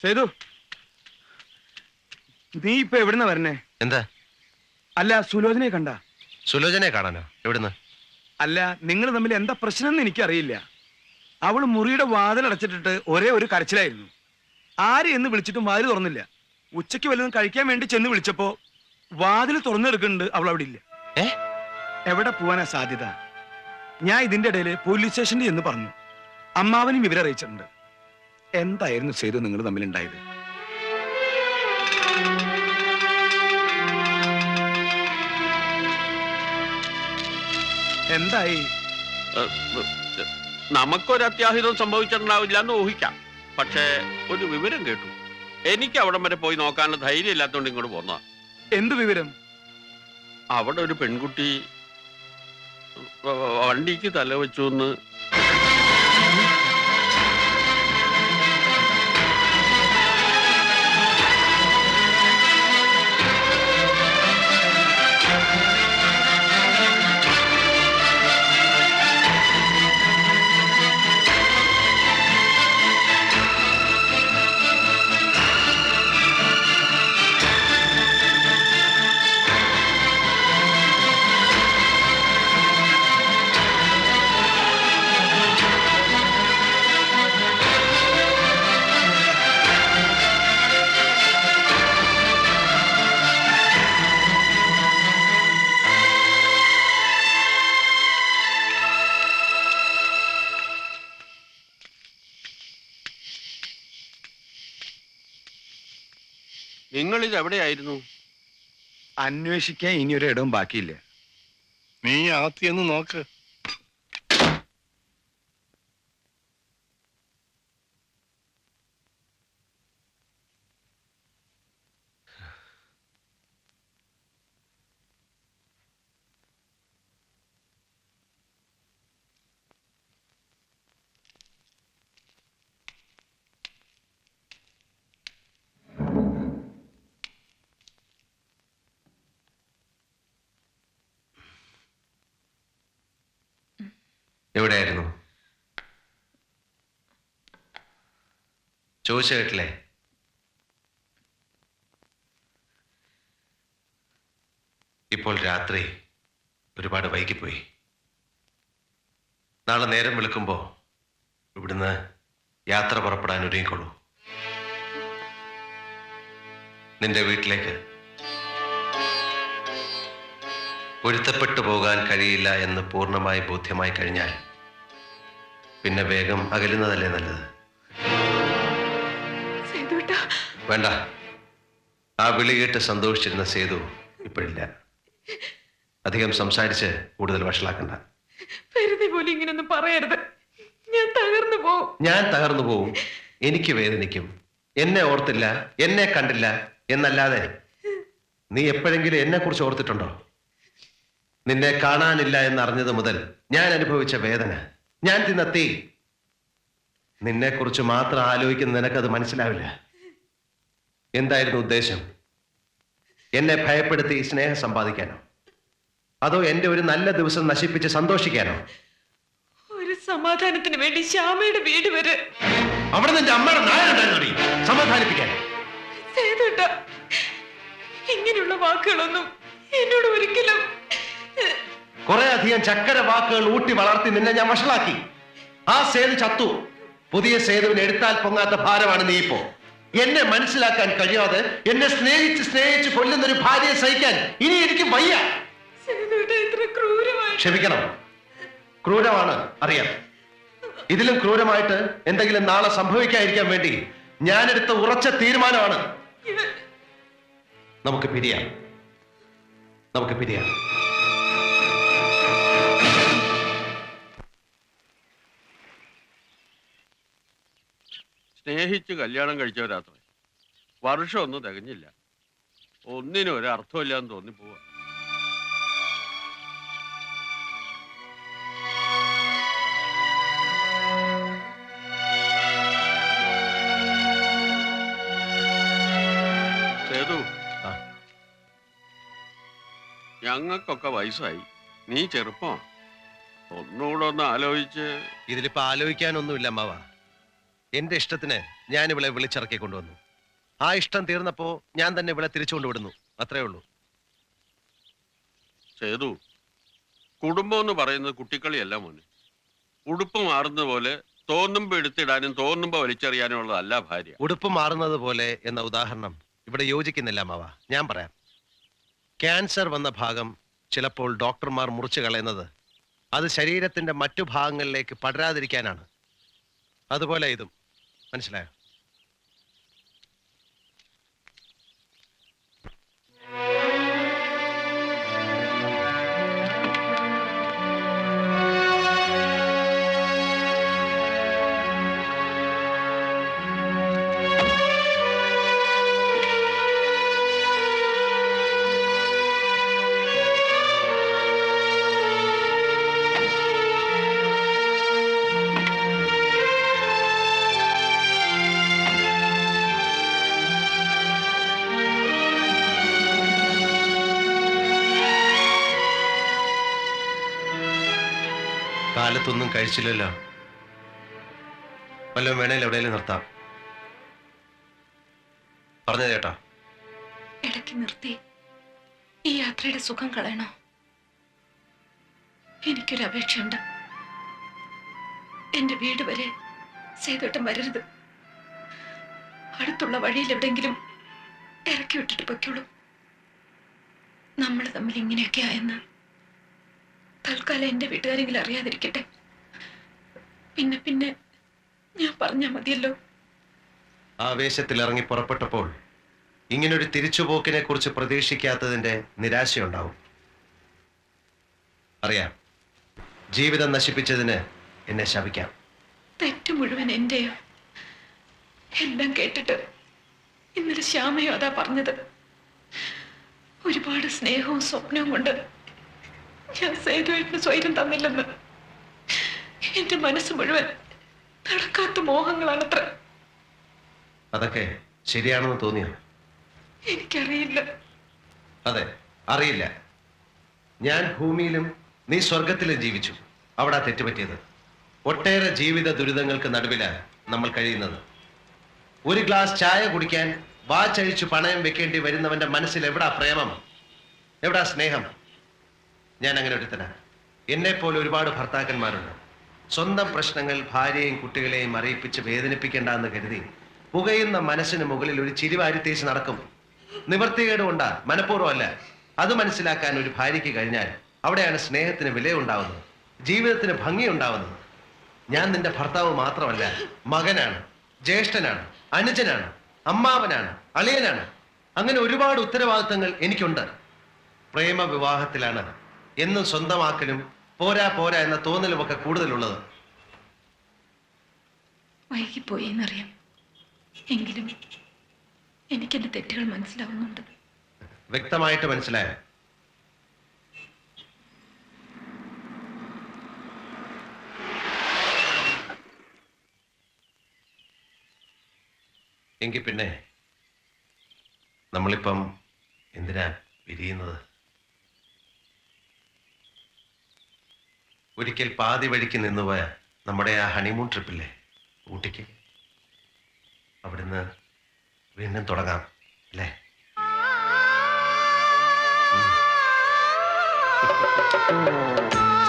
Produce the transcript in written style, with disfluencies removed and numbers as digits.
സേതു, നീ ഇപ്പൊ എവിടുന്ന വരണേ? എന്താ? അല്ല, സുലോചനയെ കണ്ട? സുലോചനയെ കാണാനോ? എവിടുന്ന്? അല്ല, നിങ്ങൾ തമ്മിൽ എന്താ പ്രശ്നം എന്ന് എനിക്കറിയില്ല. അവള് മുറിയുടെ വാതിലടച്ചിട്ടിട്ട് ഒരേ ഒരു കരച്ചിലായിരുന്നു. ആര് എന്ന് വിളിച്ചിട്ടും വാതിൽ തുറന്നില്ല. ഉച്ചയ്ക്ക് വല്ലതും കഴിക്കാൻ വേണ്ടി ചെന്ന് വിളിച്ചപ്പോ വാതിൽ തുറന്നെടുക്കുന്നുണ്ട്, അവൾ അവിടെ ഇല്ല. എവിടെ പോവാനാ സാധ്യത? ഞാൻ ഇതിന്റെ ഇടയിൽ പോലീസ് സ്റ്റേഷനിൽ എന്ന് പറഞ്ഞു. അമ്മാവനും വിവരം അറിയിച്ചിട്ടുണ്ട്. എന്തായിരുന്നു സേതു നിങ്ങൾ തമ്മിലുണ്ടായത്? എന്തായി? നമുക്കൊരു അത്യാഹിതം സംഭവിച്ചിട്ടുണ്ടാവില്ല എന്ന് ഊഹിക്കാം. പക്ഷേ ഒരു വിവരം കേട്ടു. എനിക്ക് അവിടം വരെ പോയി നോക്കാനുള്ള ധൈര്യം ഇല്ലാത്തതുകൊണ്ട് ഇങ്ങോട്ട് പോന്നതാ. എന്ത് വിവരം? അവിടെ ഒരു പെൺകുട്ടി വണ്ടിക്ക് തല വെച്ചു എന്ന്. നിങ്ങൾ ഇത് എവിടെയായിരുന്നു? അന്വേഷിക്കാൻ ഇനിയൊരു ഇടവും ബാക്കിയില്ല. നീ ആത്തിയെന്ന് നോക്ക്. എവിടെയായിരുന്നു? ചോദിച്ചു കേട്ടില്ലേ? ഇപ്പോൾ രാത്രി ഒരുപാട് വൈകിപ്പോയി. നാളെ നേരം വെളുക്കുമ്പോ ഇവിടുന്ന് യാത്ര പുറപ്പെടാൻ ഒരുങ്ങിക്കൊള്ളൂ. നിന്റെ വീട്ടിലേക്ക് പൊരുത്തപ്പെട്ടു പോകാൻ കഴിയില്ല എന്ന് പൂർണ്ണമായി ബോധ്യമായി കഴിഞ്ഞാൽ പിന്നെ വേഗം അകലുന്നതല്ലേ നല്ലത്. വേണ്ട, ആ വിളി കേട്ട് സന്തോഷിച്ചിരുന്ന സേതു ഇപ്പോഴില്ല. അധികം സംസാരിച്ച് കൂടുതൽ വഷളാക്കണ്ട. ഇങ്ങനൊന്നും പറയരുത്. ഞാൻ തകർന്നു പോവും. എനിക്ക് വേദനിക്കും. എന്നെ ഓർത്തില്ല, എന്നെ കണ്ടില്ല എന്നല്ലാതെ നീ എപ്പോഴെങ്കിലും എന്നെ കുറിച്ച് ഓർത്തിട്ടുണ്ടോ? നിന്നെ കാണാനില്ല എന്നറിഞ്ഞത് മുതൽ ഞാൻ അനുഭവിച്ച വേദന, ഞാൻ തിന്ന തീ, നിന്നെ കുറിച്ച് മാത്രം ആലോചിക്കുന്ന നിനക്കത് മനസ്സിലാവില്ല. എന്തായിരുന്നു ഉദ്ദേശം? എന്നെ ഭയപ്പെടുത്തി സ്നേഹം സമ്പാദിക്കാനോ? അതോ എന്റെ ഒരു നല്ല ദിവസം നശിപ്പിച്ച് സന്തോഷിക്കാനോ? ഒരു സമാധാനത്തിന് വേണ്ടി ശ്യാമയുടെ വീട് വരെ. അവിടെ നിന്റെ അമ്മയുടെ നായരുണ്ടായിരുന്നു സമാധാനിപ്പിക്കാൻ. ഇങ്ങനെയുള്ള വാക്കുകളൊന്നും എന്നോട് ഒരിക്കലും. കുറെ അധികം ചക്കര വാക്കുകൾ ഊട്ടി വളർത്തി നിന്നെ ഞാൻ വഷളാക്കി. ആ സേതു ചത്തു. പുതിയ സേതുവിന് എടുത്താൽ പൊങ്ങാത്ത ഭാരമാണ് നീ ഇപ്പോ. എന്നെ മനസ്സിലാക്കാൻ കഴിയാതെ എന്നെ സ്നേഹിച്ച് കൊല്ലുന്നൊരു ഭാര്യയെ സഹിക്കാൻ ഇനി എനിക്ക് വയ്യ. ക്ഷമിക്കണം, ക്രൂരമാണ്, അറിയാം. ഇതിലും ക്രൂരമായിട്ട് എന്തെങ്കിലും നാളെ സംഭവിക്കാതിരിക്കാൻ വേണ്ടി ഞാനെടുത്ത ഉറച്ച തീരുമാനമാണ്. നമുക്ക് പിരിയാം. സ്നേഹിച്ച് കല്യാണം കഴിച്ചവരാത്ര വർഷമൊന്നും തികഞ്ഞില്ല. ഒന്നിനും ഒരു അർത്ഥമില്ലാന്ന് തോന്നിപ്പോവാ. സേതു, ഞങ്ങൾക്കൊക്കെ വയസ്സായി. നീ ചെറുപ്പമാണ്. ഒന്നുകൂടെ ഒന്ന് ആലോചിച്ച്. ഇതിലിപ്പോ ആലോചിക്കാനൊന്നുമില്ല അമ്മാവ. എന്റെ ഇഷ്ടത്തിന് ഞാൻ ഇവളെ വിളിച്ചിറക്കി കൊണ്ടുവന്നു. ആ ഇഷ്ടം തീർന്നപ്പോ ഞാൻ തന്നെ ഇവളെ തിരിച്ചുകൊണ്ട് വിടുന്നു. അത്രേ ഉള്ളൂ. സേതു, കുടുംബം എന്ന് പറയുന്നത് കുട്ടിക്കളിയല്ല മോനെ. ഉടുപ്പ് മാറുന്നത് പോലെ തോന്നുമ്പോ എടുത്തിടാനും തോന്നുമ്പോ വലിച്ചെറിയാനും ഉള്ളതല്ല ഭാര്യ. ഉടുപ്പ് മാറുന്നത് പോലെ എന്ന ഉദാഹരണം ഇവിടെ യോജിക്കുന്നില്ല മാവ. ഞാൻ പറയാം. ക്യാൻസർ വന്ന ഭാഗം ചിലപ്പോൾ ഡോക്ടർമാർ മുറിച്ചു കളയുന്നത് അത് ശരീരത്തിന്റെ മറ്റു ഭാഗങ്ങളിലേക്ക് പടരാതിരിക്കാനാണ്. അതുപോലെ ഇതും. മനസ്സിലായോ? കാലത്തൊന്നും കഴിച്ചില്ലല്ലോ. വല്ലതും വേണേലും എവിടെയെങ്കിലും നിർത്താം. പറഞ്ഞു ചേട്ടാ. ഇടയ്ക്ക് നിർത്തി ഈ യാത്രയുടെ സുഖം കളയണോ? എനിക്കൊരു അപേക്ഷയുണ്ട്. എന്റെ വീട് വരെ സേതുട്ടം വരരുത്. അടുത്തുള്ള വഴിയിൽ എവിടെങ്കിലും ഇറക്കി വിട്ടിട്ട് പൊയ്ക്കോളൂ. നമ്മൾ തമ്മിൽ ഇങ്ങനെയൊക്കെ ആയെന്ന് തൽക്കാലം എന്റെ വീട്ടുകാരെങ്കിലും അറിയാതിരിക്കട്ടെ. പിന്നെ പിന്നെ ഞാൻ പറഞ്ഞാ മതിയല്ലോ. ആവേശത്തിൽ ഇറങ്ങി പുറപ്പെട്ടപ്പോൾ ഇങ്ങനൊരു തിരിച്ചുപോക്കിനെ കുറിച്ച് പ്രതീക്ഷിക്കാത്തതിന്റെ നിരാശയുണ്ടാവും. അറിയാം, ജീവിതം നശിപ്പിച്ചതിന് എന്നെ ശപിക്കാം. തെറ്റ് മുഴുവൻ എന്റെയോ. എല്ലാം കേട്ടിട്ട് ഇന്നലെ ശ്യാമയോ അതാ പറഞ്ഞത്. ഒരുപാട് സ്നേഹവും സ്വപ്നവും കൊണ്ട് ഞാൻ സേതുവേട്ടന് സ്വൈരം തന്നില്ലെന്ന്. എന്റെ മനസ്സ് മുഴുവൻ നടക്കാത്ത മോഹങ്ങളാണത്ര. അതൊക്കെ ശരിയാണെന്ന് തോന്നിയോ? എനിക്കറിയില്ല. അതെ, അറിയില്ല. ഞാൻ ഭൂമിയിലും നീ സ്വർഗത്തിലും ജീവിച്ചു. അവിടെ തെറ്റുപറ്റിയത്. ഒട്ടേറെ ജീവിത ദുരിതങ്ങൾക്ക് നടുവിലാണ് നമ്മൾ കഴിയുന്നത്. ഒരു ഗ്ലാസ് ചായ കുടിക്കാൻ വാച്ചഴിച്ചു പണയം വെക്കേണ്ടി വരുന്നവന്റെ മനസ്സിൽ എവിടാ പ്രേമം, എവിടാ സ്നേഹം? ഞാൻ അങ്ങനെ ഒരുത്തനാ. എന്നെ പോലെ ഒരുപാട് ഭർത്താക്കന്മാരുണ്ട്. സ്വന്തം പ്രശ്നങ്ങൾ ഭാര്യയും കുട്ടികളെയും അറിയിപ്പിച്ച് വേദനിപ്പിക്കേണ്ട എന്ന് കരുതി പുകയുന്ന മനസ്സിന് മുകളിൽ ഒരു ചിരിവാരിത്തേച്ച് നടക്കും. നിവർത്തികേട് കൊണ്ടാ, മനഃപൂർവ്വമല്ല. അത് മനസ്സിലാക്കാൻ ഒരു ഭാര്യയ്ക്ക് കഴിഞ്ഞാൽ അവിടെയാണ് സ്നേഹത്തിന് വിലയുണ്ടാവുന്നത്, ജീവിതത്തിന് ഭംഗിയുണ്ടാവുന്നത്. ഞാൻ നിന്റെ ഭർത്താവ് മാത്രമല്ല, മകനാണ്, ജ്യേഷ്ഠനാണ്, അനുജനാണ്, അമ്മാവനാണ്, അളിയനാണ്. അങ്ങനെ ഒരുപാട് ഉത്തരവാദിത്തങ്ങൾ എനിക്കുണ്ട്. പ്രേമ വിവാഹത്തിലാണ് എന്നും സ്വന്തമാക്കലും പോരാ പോരാ എന്ന തോന്നലുമൊക്കെ കൂടുതലുള്ളത്. വൈകിപ്പോയി എന്നറിയാം. എങ്കിലും എനിക്കെന്റെ തെറ്റുകൾ മനസ്സിലാവുന്നുണ്ട്. വ്യക്തമായിട്ട് മനസ്സിലായോ? എങ്കിൽ പിന്നെ നമ്മളിപ്പം എന്തിനാ പിരിയുന്നത്? ഒരിക്കൽ പാതി വഴിക്ക് നിന്നുപോയ നമ്മുടെ ആ ഹണിമൂൺ ട്രിപ്പില്ലേ ഊട്ടിക്ക്, അവിടുന്ന് വീണ്ടും തുടങ്ങാം അല്ലേ? Oh